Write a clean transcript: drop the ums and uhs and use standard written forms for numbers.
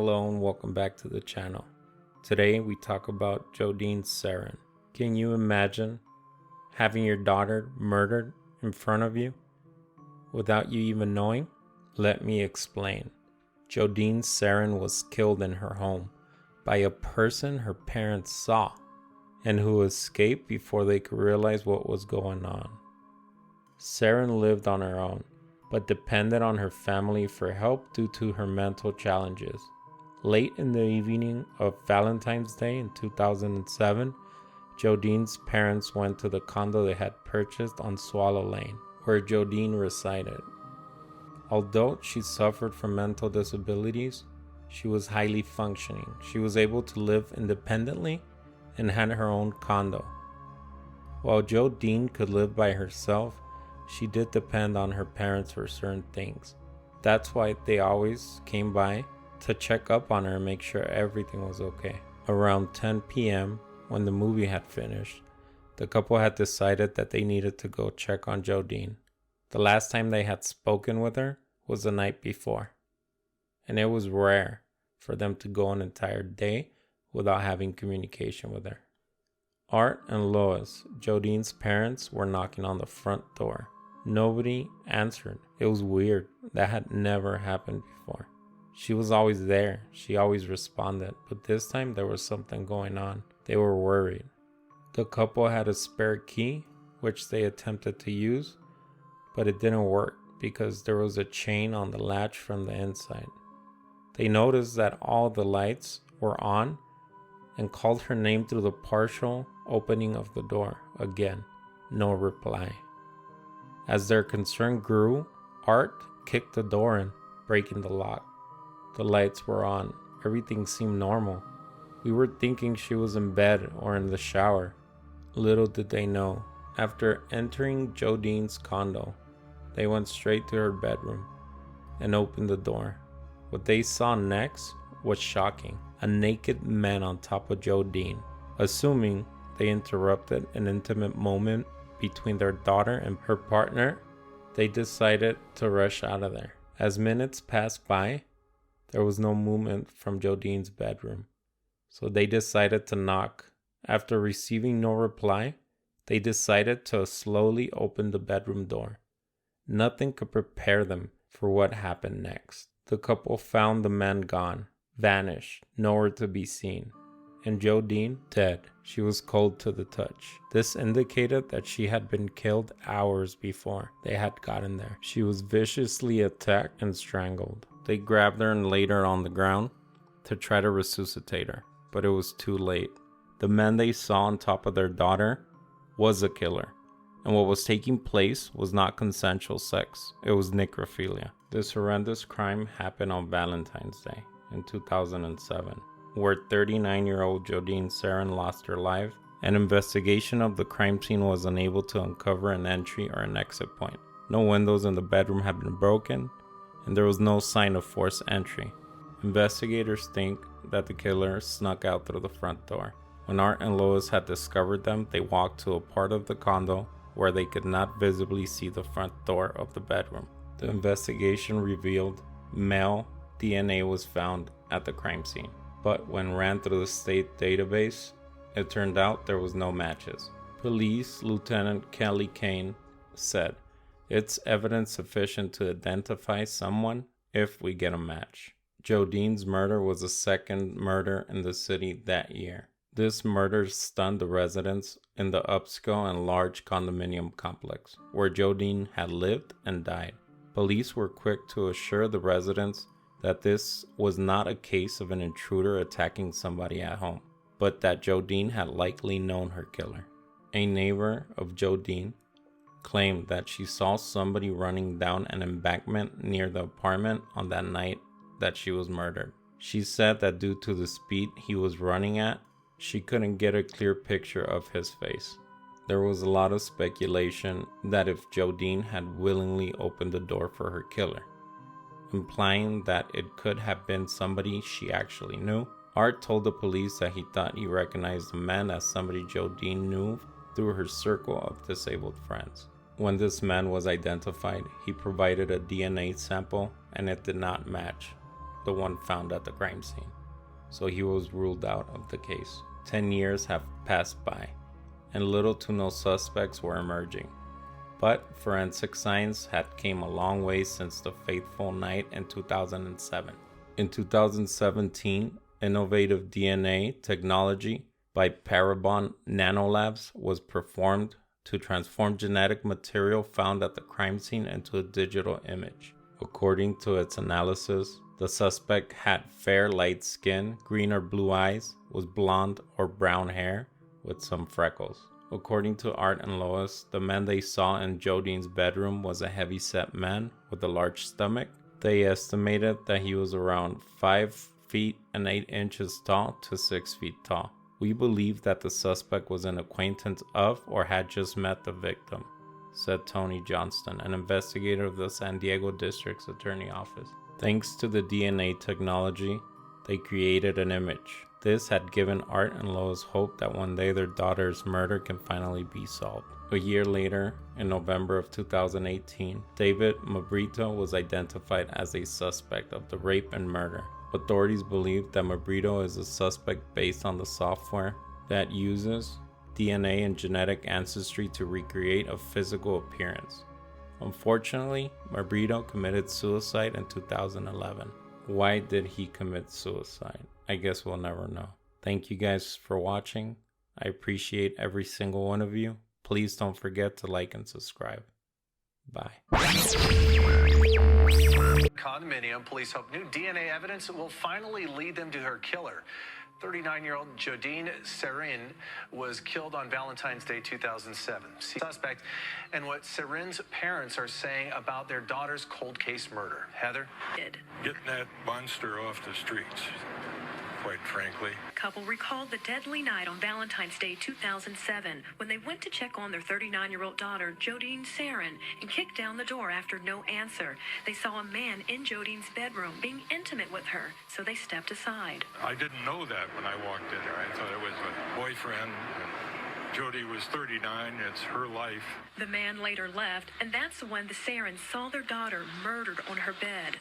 Hello and welcome back to the channel. Today we talk about Jodine Serrin. Can you imagine having your daughter murdered in front of you without you even knowing? Let me explain. Jodine Serrin was killed in her home by a person her parents saw and who escaped before they could realize what was going on. Serrin lived on her own, but depended on her family for help due to her mental challenges. Late in the evening of Valentine's Day in 2007, Jodine's parents went to the condo they had purchased on Swallow Lane, where Jodine resided. Although she suffered from mental disabilities, she was highly functioning. She was able to live independently and had her own condo. While Jodine could live by herself, she did depend on her parents for certain things. That's why they always came by to check up on her and make sure everything was okay. Around 10 p.m., when the movie had finished, the couple had decided that they needed to go check on Jodine. The last time they had spoken with her was the night before, and it was rare for them to go an entire day without having communication with her. Art and Lois, Jodine's parents, were knocking on the front door. Nobody answered. It was weird. That had never happened before. She was always there. She always responded. But this time there was something going on. They were worried. The couple had a spare key, which they attempted to use, but it didn't work because there was a chain on the latch from the inside. They noticed that all the lights were on and called her name through the partial opening of the door. Again, no reply. As their concern grew, Art kicked the door in, breaking the lock. The lights were on. Everything seemed normal. We were thinking she was in bed or in the shower. Little did they know, after entering Jodine's condo, they went straight to her bedroom and opened the door. What they saw next was shocking. A naked man on top of Jodine. Assuming they interrupted an intimate moment between their daughter and her partner, they decided to rush out of there. As minutes passed by, there was no movement from Jodine's bedroom, so they decided to knock. After receiving no reply, they decided to slowly open the bedroom door. Nothing could prepare them for what happened next. The couple found the man gone, vanished, nowhere to be seen, and Jodine dead. She was cold to the touch. This indicated that she had been killed hours before they had gotten there. She was viciously attacked and strangled. They grabbed her and laid her on the ground to try to resuscitate her, but it was too late. The man they saw on top of their daughter was a killer, and what was taking place was not consensual sex. It was necrophilia. This horrendous crime happened on Valentine's Day in 2007, where 39-year-old Jodine Serrin lost her life. An investigation of the crime scene was unable to uncover an entry or an exit point. No windows in the bedroom had been broken, and there was no sign of forced entry. Investigators think that the killer snuck out through the front door. When Art and Lois had discovered them, they walked to a part of the condo where they could not visibly see the front door of the bedroom. The investigation revealed male DNA was found at the crime scene, but when ran through the state database, it turned out there was no matches. Police Lieutenant Kelly Kane said, "It's evidence sufficient to identify someone if we get a match." Jodine's murder was the second murder in the city that year. This murder stunned the residents in the upscale and large condominium complex where Jodine had lived and died. Police were quick to assure the residents that this was not a case of an intruder attacking somebody at home, but that Jodine had likely known her killer. A neighbor of Jodine claimed that she saw somebody running down an embankment near the apartment on that night that she was murdered. She said that due to the speed he was running at, she couldn't get a clear picture of his face. There was a lot of speculation that if Jodine had willingly opened the door for her killer, implying that it could have been somebody she actually knew. Art told the police that he thought he recognized the man as somebody Jodine knew through her circle of disabled friends. When this man was identified, he provided a DNA sample and it did not match. the one found at the crime scene, so he was ruled out of the case. 10 years have passed by, and little to no suspects were emerging. But forensic science had came a long way since the fateful night in 2007. In 2017, innovative DNA technology by Parabon Nanolabs was performed to transform genetic material found at the crime scene into a digital image. According to its analysis, the suspect had fair light skin, green or blue eyes, was blonde or brown hair with some freckles. According to Art and Lois, the man they saw in Jodine's bedroom was a heavy-set man with a large stomach. They estimated that he was around 5 feet and 8 inches tall to 6 feet tall. We believe that the suspect was an acquaintance of or had just met the victim, said Tony Johnston, an investigator of the San Diego District's Attorney Office. Thanks to the DNA technology, they created an image. This had given Art and Lois hope that one day their daughter's murder can finally be solved. A year later, in November of 2018, David Mabrito was identified as a suspect of the rape and murder. Authorities believe that Mabrito is a suspect based on the software that uses DNA and genetic ancestry to recreate a physical appearance. Unfortunately, Mabrito committed suicide in 2011. Why did he commit suicide? I guess we'll never know. Thank you guys for watching. I appreciate every single one of you. Please don't forget to like and subscribe. Bye. Condominium, police hope new DNA evidence will finally lead them to her killer. 39-year-old Jodine Serrin was killed on Valentine's Day 2007. Suspect and what Serrin's parents are saying about their daughter's cold case murder. Heather? Getting that monster off the streets, quite frankly. Couple recalled the deadly night on Valentine's Day 2007 when they went to check on their 39-year-old daughter, Jodine Serrin, and kicked down the door after no answer. They saw a man in Jodine's bedroom being intimate with her, so they stepped aside. I didn't know that when I walked in there. I thought it was a boyfriend. And Jody was 39. It's her life. The man later left, and that's when the Serrins saw their daughter murdered on her bed.